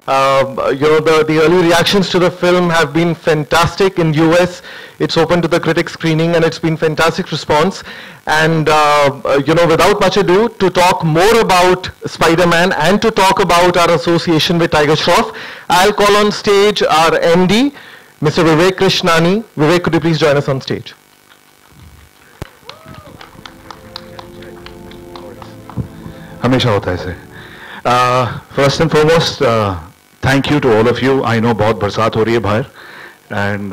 The early reactions to the film have been fantastic in US. It's open to the critic screening and it's been fantastic response. And, without much ado, to talk more about Spider-Man and to talk about our association with Tiger Shroff, I'll call on stage our MD, Mr. Vivek Krishnani. Vivek, could you please join us on stage? हमेशा होता है ऐसे. First and foremost, thank you to all of you. I know बहुत बरसात हो रही है बाहर and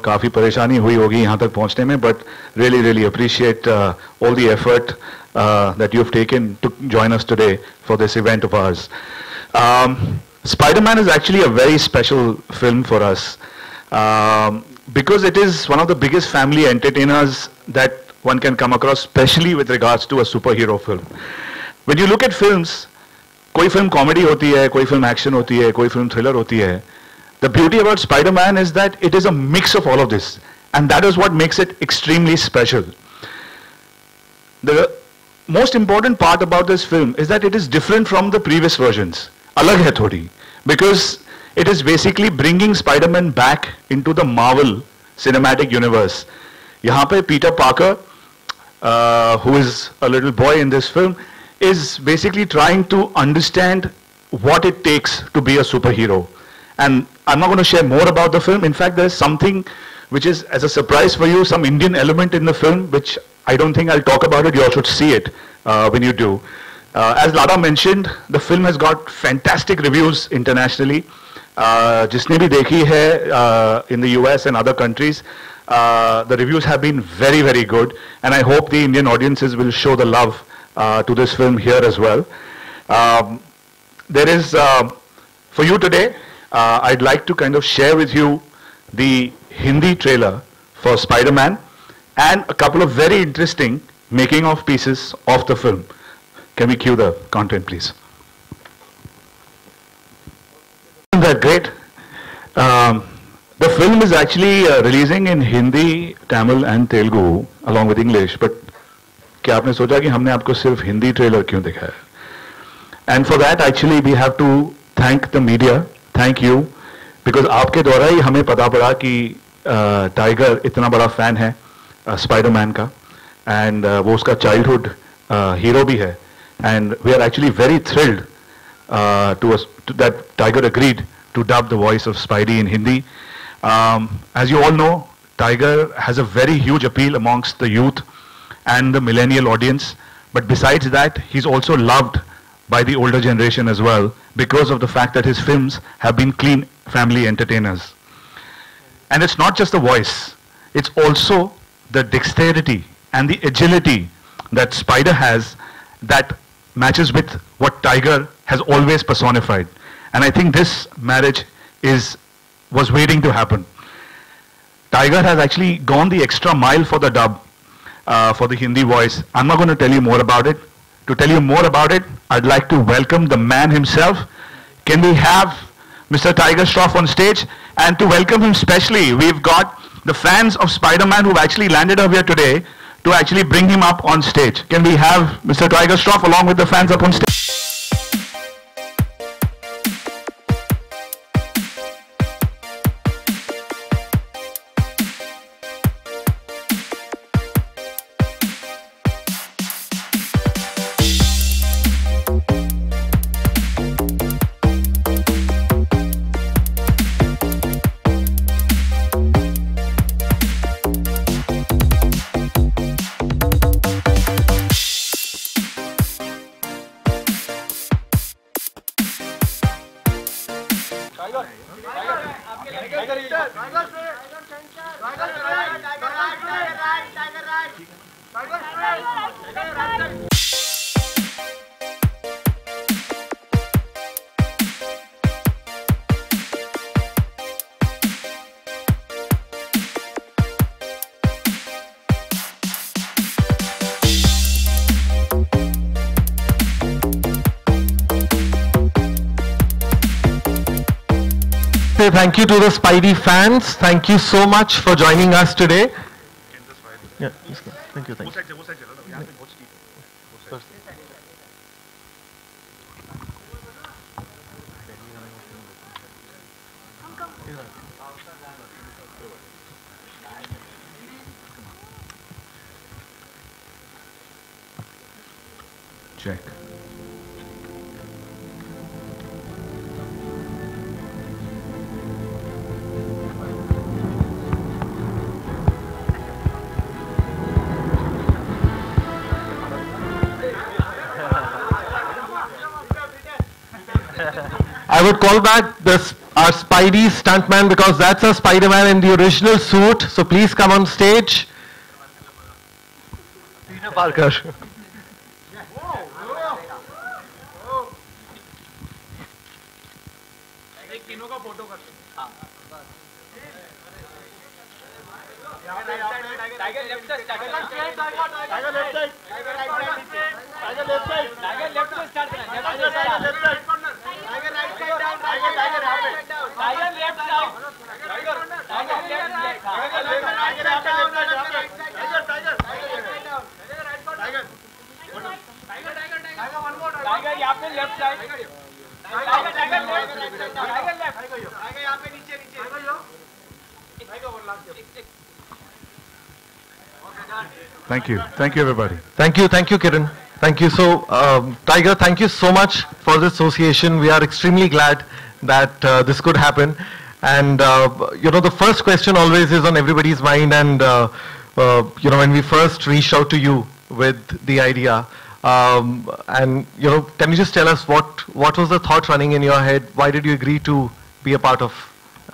काफ़ी परेशानी हुई होगी यहाँ तक पहुँचने में, but really appreciate all the effort that you've taken to join us today for this event of ours. Spider-Man is actually a very special film for us because it is one of the biggest family entertainers that one can come across, especially with regards to a superhero film. When you look at films, कोई film comedy होती है, कोई film action होती है, कोई film thriller होती है. The beauty about Spider-Man is that it is a mix of all of this, and that is what makes it extremely special. The most important part about this film is that it is different from the previous versions. अलग है थोड़ी, because it is basically bringing Spider-Man back into the Marvel cinematic universe. यहाँ पे Peter Parker, who is a little boy in this film, is basically trying to understand what it takes to be a superhero. And I'm not going to share more about the film. In fact, there's something which is, as a surprise for you, some Indian element in the film, which I don't think I'll talk about it. You all should see it when you do. As Lada mentioned, the film has got fantastic reviews internationally. जिसने भी देखी है in the US and other countries, the reviews have been very good, and I hope the Indian audiences will show the love to this film here as well. There is, for you today, I'd like to kind of share with you the Hindi trailer for Spider-Man and a couple of very interesting making of pieces of the film. Can we cue the content, please? Isn't that great? The film is actually releasing in Hindi, Tamil and Telugu along with English, but क्या आपने सोचा कि हमने आपको सिर्फ Hindi trailer क्यों दिखाया? And for that actually we have to thank the media, thank you, because आपके द्वारा ही हमें पता पड़ा कि टाइगर इतना बड़ा फैन है स्पाइडरमैन का, and वो उसका चाइल्डहुड हीरो भी है, and we are actually very thrilled to that Tiger agreed to dub the voice of Spidey in Hindi. As you all know, Tiger has a very huge appeal amongst the youth and the millennial audience, but besides that, he's also loved by the older generation as well because of the fact that his films have been clean family entertainers. And it's not just the voice, it's also the dexterity and the agility that Spider has that matches with what Tiger has always personified. And I think this marriage was waiting to happen. Tiger has actually gone the extra mile for the dub, for the Hindi voice. I'm not going to tell you more about it. To tell you more about it, I'd like to welcome the man himself. Can we have Mr. Tiger Shroff on stage? And to welcome him specially, we've got the fans of Spider-Man who've actually landed up here today to actually bring him up on stage. Can we have Mr. Tiger Shroff along with the fans up on stage? Say thank you to the Spidey fans. Thank you so much for joining us today. Yeah, thank you. Thank you. Check. I would call back our Spidey stuntman because that's a Spider-Man in the original suit. So please come on stage. Peter Parker. Thank you. Thank you, everybody. Thank you, Kiran. Thank you. So, Tiger, thank you so much for this association. We are extremely glad that this could happen. And, the first question always is on everybody's mind. And, when we first reached out to you with the idea, can you just tell us what was the thought running in your head? Why did you agree to be a part of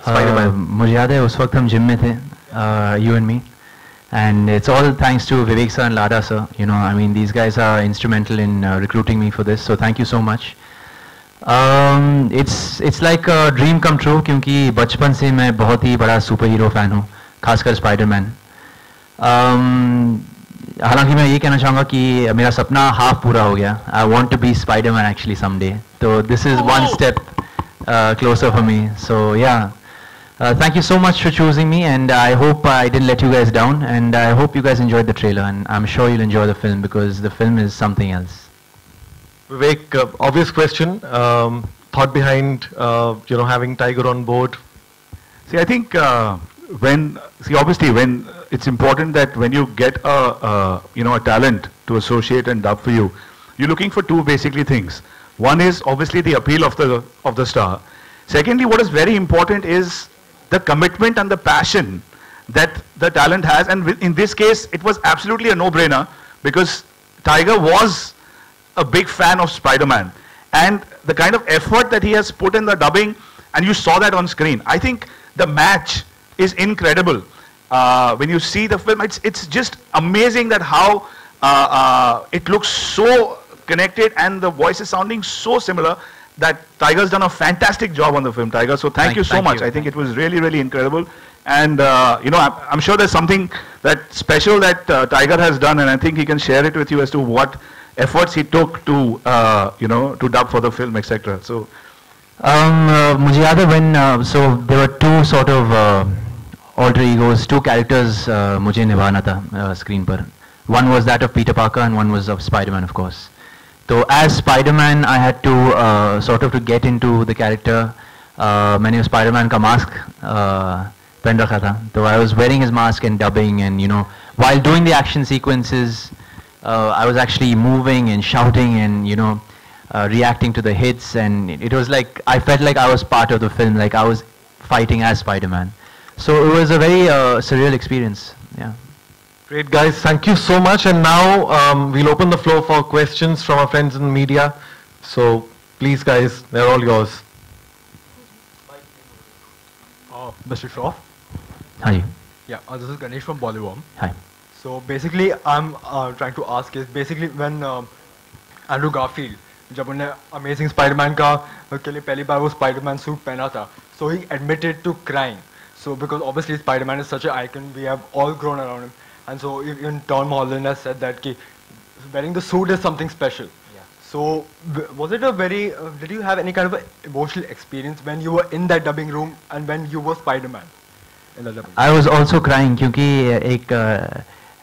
Spider-Man? मुझे याद है उस वक्त हम gym में थे, you and me. And it's all thanks to Vivek sir and Lada sir. These guys are instrumental in recruiting me for this. So thank you so much. It's like a dream come true क्योंकि बचपन से मैं बहुत ही बड़ा super hero fan हूँ, खासकर Spiderman. हालांकि मैं ये कहना चाहूँगा कि मेरा सपना हाफ पूरा हो गया. I want to be Spider-Man actually someday. So this is one step closer for me. So yeah. Thank you so much for choosing me, and I hope I didn't let you guys down, and I hope you guys enjoyed the trailer, and I'm sure you'll enjoy the film because the film is something else. Vivek, obvious question, thought behind, having Tiger on board? See, I think obviously when it's important that when you get a talent to associate and dub for you, you're looking for two basically things. One is obviously the appeal of the star. Secondly, what is very important is the commitment and the passion that the talent has, and in this case it was absolutely a no-brainer because Tiger was a big fan of Spider-Man, and the kind of effort that he has put in the dubbing, and you saw that on screen. I think the match is incredible. When you see the film, it's just amazing that how it looks so connected and the voice is sounding so similar. That Tiger's done a fantastic job on the film, Tiger. So thank you so much. I think it was really, really incredible. And, I'm sure there's something that special that Tiger has done, and I think he can share it with you as to what efforts he took to, to dub for the film, etc. So, मुझे याद है when so there were two sort of alter egos, two characters मुझे निभाना था screen पर. One was that of Peter Parker, and one was of Spider-Man, of course. So as Spider-Man, I had to sort of to get into the character. मैंने Spider-Man का mask पहन रखा था. So I was wearing his mask and dubbing, and while doing the action sequences, I was actually moving and shouting and reacting to the hits, and it was like I felt like I was part of the film, like I was fighting as Spider-Man. So it was a very surreal experience. Yeah. Great, guys. Thank you so much. And now we'll open the floor for questions from our friends in the media. So please, guys, they're all yours. Mr. Shroff? Hi. Yeah, this is Ganesh from Bollywood. Hi. So basically, I'm trying to ask is basically when Andrew Garfield, जब उन्हें Amazing Spider-Man के लिए पहली बार वो Spider-Man suit पहना था, so he admitted to crying. So because obviously Spider-Man is such an icon, we have all grown around him. And so even Tom Holland has said that wearing the suit is something special. Yeah. So was it a very, did you have any kind of emotional experience when you were in that dubbing room and when you were Spider-Man in the dubbing room? I was also crying क्योंकि एक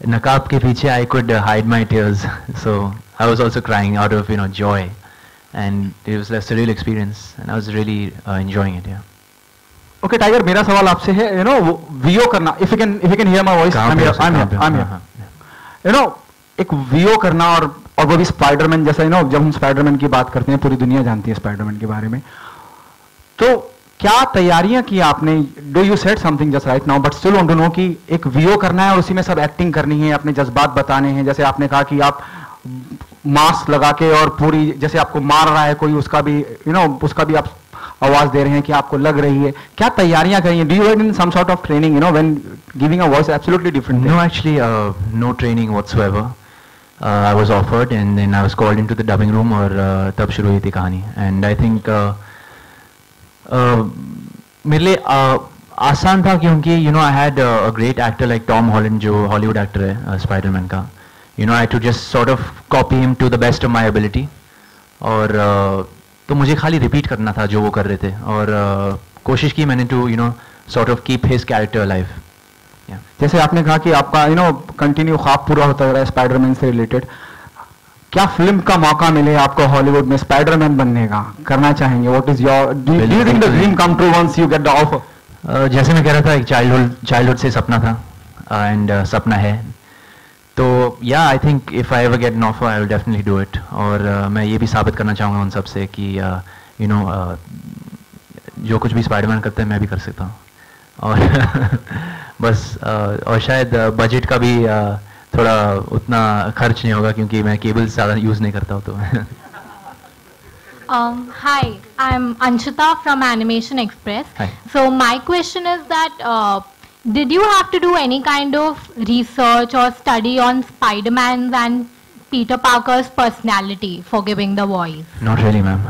नकाब के पीछे I could hide my tears. So I was also crying out of joy, and it was a surreal experience, and I was really enjoying it. Yeah. Okay tiger, मेरा सवाल आपसे है, you know VO करना, if you can hear my voice, I am here, you know एक VO करना और वो भी स्पाइडरमैन जैसा, यू नो जब हम स्पाइडरमैन की बात करते हैं पूरी दुनिया जानती है स्पाइडरमैन के बारे में, तो क्या तैयारियां की आपने? Do you said something just right now but still want to know कि एक वीओ करना है और उसी में सब एक्टिंग करनी है, अपने जज्बात बताने हैं, जैसे आपने कहा कि आप मास्क लगा के और पूरी जैसे आपको मार रहा है कोई, उसका भी यू नो उसका भी आप आवाज दे रहे हैं कि आपको लग रही है, क्या तैयारियां करी हैं? Do you have in some sort of training, you know when giving a voice absolutely different? No, actually, no training whatsoever. I was offered and then I was called into the dubbing room और तब शुरू हुई थी कहानी. And I think मेरे लिए आसान था क्योंकि you know I had a great actor like Tom Holland जो हॉलीवुड एक्टर है स्पाइडरमैन का. You know I had to just sort of copy him to the best of my ability. और तो मुझे खाली रिपीट करना था जो वो कर रहे थे और कोशिश की मैंने to you know sort of keep his character life. जैसे आपने कहा कि आपका यू नो कंटिन्यू ख्वाब पूरा होता रहा है स्पाइडरमैन से रिलेटेड, क्या फिल्म का मौका मिले आपको हॉलीवुड में स्पाइडरमैन बनने का, करना चाहेंगे? What is your, do you think the dream come true once you get the offer? जैसे मैं कह रहा था एक चाइल्डहुड से सपना था एंड सपना है, तो या I think if I ever get an offer I will definitely do it. और मैं ये भी साबित करना चाहूँगा उन सब से कि यू नो जो कुछ भी स्पाइडरमैन करते हैं मैं भी कर सकता हूँ. और बस और शायद बजट का भी थोड़ा उतना खर्च नहीं होगा क्योंकि मैं केबल ज़्यादा यूज़ नहीं करता हूँ तो. Hi, I'm Anshita from Animation Express. Hi. So my question is that did you have to do any kind of research or study on Spider-Man's and Peter Parker's personality for giving the voice? Not really, ma'am.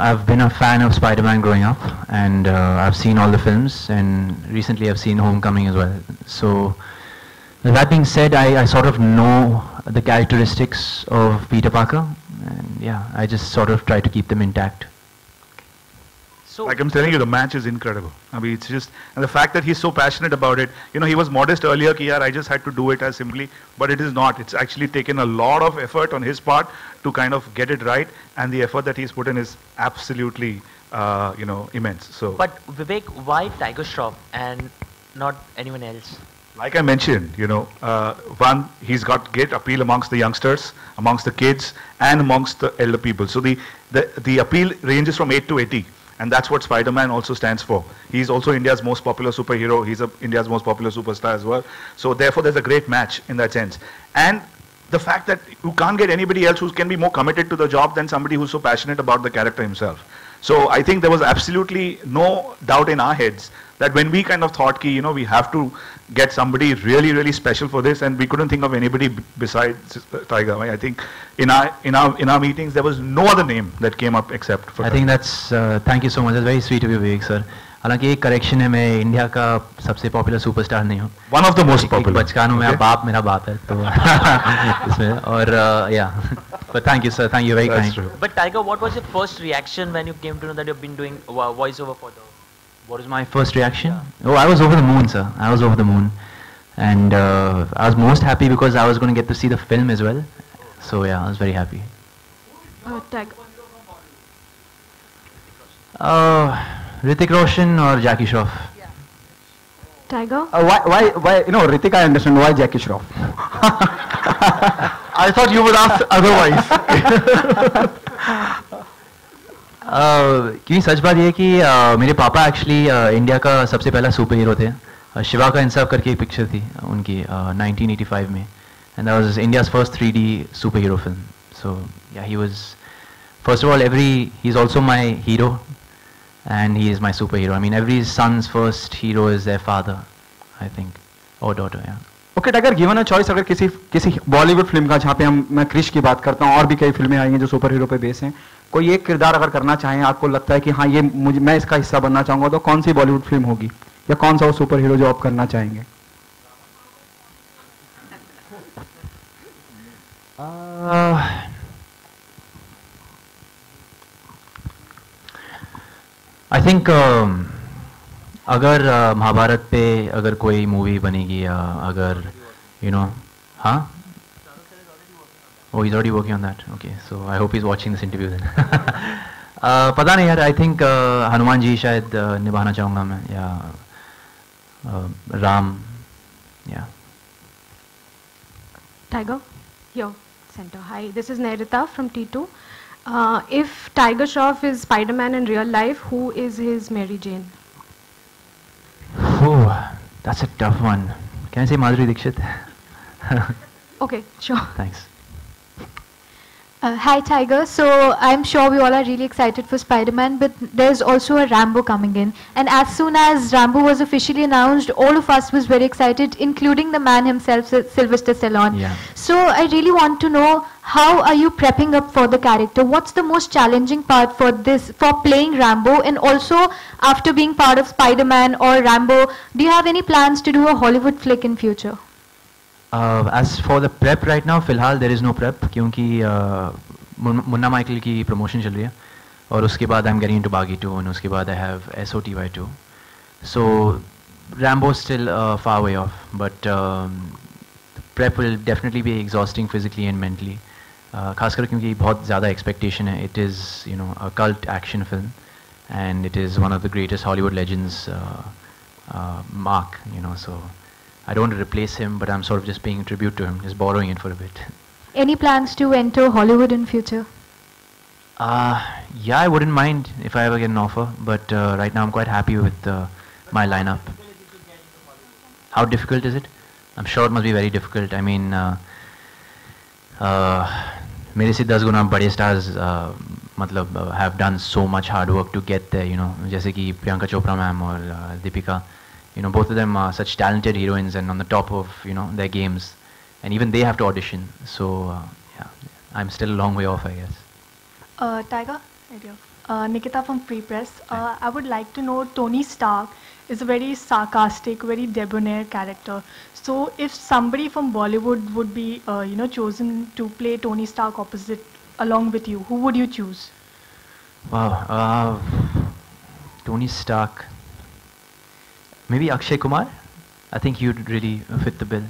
I've been a fan of Spider-Man growing up, and I've seen all the films, and recently I've seen Homecoming as well. So, that being said, I sort of know the characteristics of Peter Parker, and yeah, I just sort of try to keep them intact. So, like I'm telling you, the match is incredible. I mean, it's just, and the fact that he's so passionate about it. You know, he was modest earlier, ki yaar, I just had to do it as simply, but it is not. It's actually taken a lot of effort on his part to kind of get it right, and the effort that he's put in is absolutely, you know, immense. So, but Vivek, why Tiger Shroff and not anyone else? like I mentioned, you know, one, he's got great appeal amongst the youngsters, amongst the kids, and amongst the elder people. So the appeal ranges from 8 to 80. And that's what Spider-Man also stands for. He's also India's most popular superhero. He's India's most popular superstar as well. So therefore, there's a great match in that sense. And the fact that you can't get anybody else who can be more committed to the job than somebody who's so passionate about the character himself. So I think there was absolutely no doubt in our heads that when we kind of thought, ki, you know, we have to get somebody really, really special for this, and we couldn't think of anybody besides Tiger. I think in our meetings there was no other name that came up except for. I think that's thank you so much. That's very sweet of you, Vivek sir. हालांकि एक correction है, मैं India का सबसे popular superstar नहीं हूँ. One of the most popular. बचकान हूँ, मेरा बाप मेरा बाप है तो इसमें और yeah. But thank you sir, thank you, very kind. True. But Tiger, what was your first reaction when you came to know that you've been doing voiceover for the? What was my first reaction? Oh, I was over the moon, sir. I was over the moon, and I was most happy because I was going to get to see the film as well. So yeah, I was very happy. Tiger. Hrithik Roshan or Jackie Shroff? Tiger? Why, you know, Hrithik, I understand. Why Jackie Shroff? I thought you would ask otherwise. क्योंकि सच बात ये है कि मेरे पापा actually India का सबसे पहला सुपर हीरो थे. शिवा का इंसाफ करके एक पिक्चर थी उनकी 1985 में, and that was India's first 3D super hero film. So yeah, he was first of all he is also my hero and he is my superhero. I mean, every son's first hero is their father, I think, or daughter. Yeah. Okay tiger, given a choice, अगर किसी Bollywood film का, जहाँ पे मैं क्रिश की बात करता हूँ और भी कई फिल्में आई हैं जो सुपर हीरो पे बेस हैं, कोई एक किरदार अगर करना चाहें, आपको लगता है कि हाँ ये मैं इसका हिस्सा बनना चाहूंगा, तो कौन सी बॉलीवुड फिल्म होगी या कौन सा वो सुपर हीरो जो आप करना चाहेंगे? आई थिंक अगर महाभारत पे अगर कोई मूवी बनेगी या अगर यू नो, हाँ, oh, he's already working on that. Okay, so I hope he's watching this interview then. पता नहीं यार, I think हनुमान जी शायद निभाना चाहूँगा मैं, या Ram, yeah. Tiger, your center. Hi, this is Nerita from T2. If Tiger Shroff is Spider-Man in real life, who is his Mary Jane? Oh, that's a tough one. Can I say Madhuri Dixit? Okay, sure. Thanks. Hi Tiger, so I'm sure we all are really excited for Spider-Man, but there's also a Rambo coming in, and as soon as Rambo was officially announced, all of us was very excited, including the man himself, Sylvester Stallone. Yeah. So I really want to know, how are you prepping up for the character? What's the most challenging part for playing Rambo, and also after being part of Spider-Man or Rambo, do you have any plans to do a Hollywood flick in future? As for the prep right now, फिलहाल there is no prep, क्योंकि Munna Michael की promotion चल रही है, और उसके बाद I'm getting into Baghi 2, and उसके बाद I have SOTY 2. So Rambo is still far way off, but prep will definitely be exhausting physically and mentally. खासकर क्योंकि बहुत ज़्यादा expectation है. It is, you know, a cult action film, and it is one of the greatest Hollywood legends, Mark, you know, so I don't want to replace him, but I'm sort of just paying tribute to him, just borrowing it for a bit. Any plans to enter Hollywood in future? Yeah, I wouldn't mind if I ever get an offer, but right now I'm quite happy with my lineup. How difficult is it? I'm sure it must be very difficult. I mean, मेरे से 10 गुना बड़े stars मतलब have done so much hard work to get there, you know, जैसे कि Priyanka Chopra ma'am और Deepika. You know, both of them are such talented heroines and on the top of, you know, their games, and even they have to audition. So yeah, I'm still a long way off, I guess. Tiger, Nikita from Free Press. I would like to know, Tony Stark is a very sarcastic, very debonair character. So if somebody from Bollywood would be, you know, chosen to play Tony Stark opposite along with you, who would you choose? Wow, Tony Stark. Maybe Akshay Kumar. I think he would really fit the bill.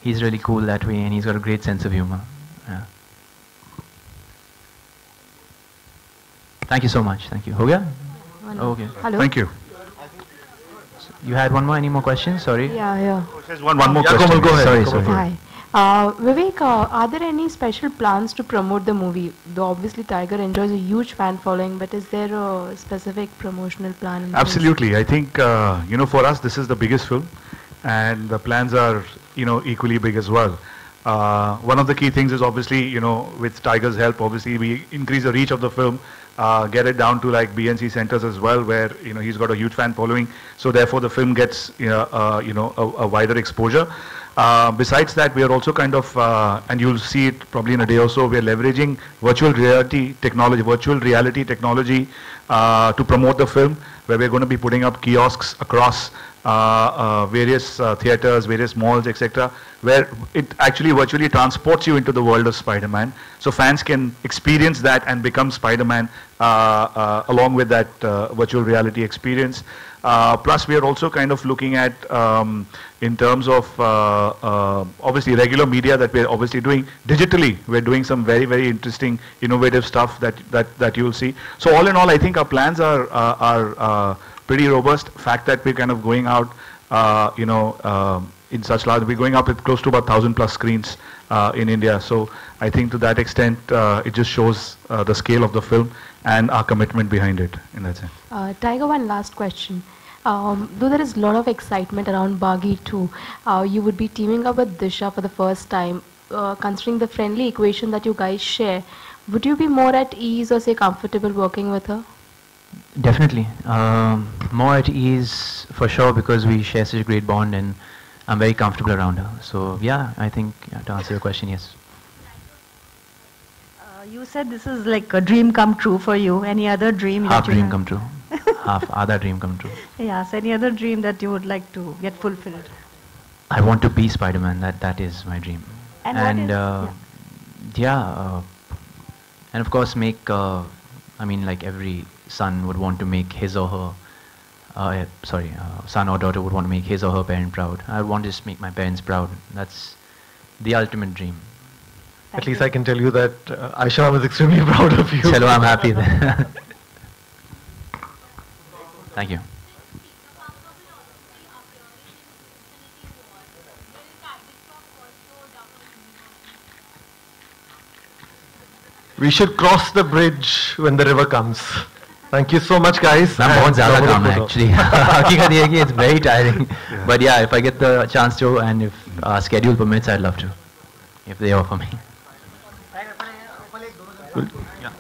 He's really cool that way, and he's got a great sense of humor. Yeah. Thank you so much. Thank you. हो गया? Oh, okay. Hello. Thank you. You had one more? Any more questions? Sorry. Yeah. There's one more Yeah, question. Komal, go ahead. Sorry. Hi. Vivek, are there any special plans to promote the movie? Though obviously Tiger enjoys a huge fan following, but is there a specific promotional plan in place? Absolutely. I think, you know, for us, this is the biggest film, and the plans are, you know, equally big as well. One of the key things is obviously, you know, with Tiger's help, obviously we increase the reach of the film, get it down to like BNC centers as well, where, you know, he's got a huge fan following. So therefore the film gets, you know, a wider exposure. Besides that, we are also kind of, and you'll see it probably in a day or so, we are leveraging virtual reality technology to promote the film, where we're going to be putting up kiosks across various theaters, various malls, etc., where it actually virtually transports you into the world of Spider-Man. So fans can experience that and become Spider-Man along with that virtual reality experience. Plus, we are also kind of looking at, in terms of obviously regular media that we're obviously doing digitally. We're doing some very, very interesting, innovative stuff that you'll see. So all in all, I think our plans are pretty robust. Fact that we're kind of going out, you know, in such large, we're going up with close to about 1,000+ screens in India. So I think to that extent, it just shows the scale of the film and our commitment behind it in that sense. Tiger, one last question. Though there is a lot of excitement around Baghi 2, you would be teaming up with Disha for the first time. Considering the friendly equation that you guys share, would you be more at ease or say comfortable working with her? Definitely. More at ease for sure, because we share such a great bond, and I'm very comfortable around her. So yeah, I think, to answer your question, yes. You said this is like a dream come true for you. Any other dream Half that you dream have? come true. Half other dream come true. Yes, any other dream that you would like to get fulfilled? I want to be Spider-Man. That is my dream. And and of course make. I mean, like every son would want to make his or her. Son or daughter would want to make his or her parent proud. I would want to just make my parents proud. That's the ultimate dream. At least I can tell you that Aisha was extremely proud of you. Chalo, I'm happy then. Thank you. We should cross the bridge when the river comes. Thank you so much, guys. I'm बहुत ज़्यादा काम है actually. हकीकत ये है कि it's very tiring. But yeah, if I get the chance to and if schedule permits, I'd love to. If they offer me. Yeah.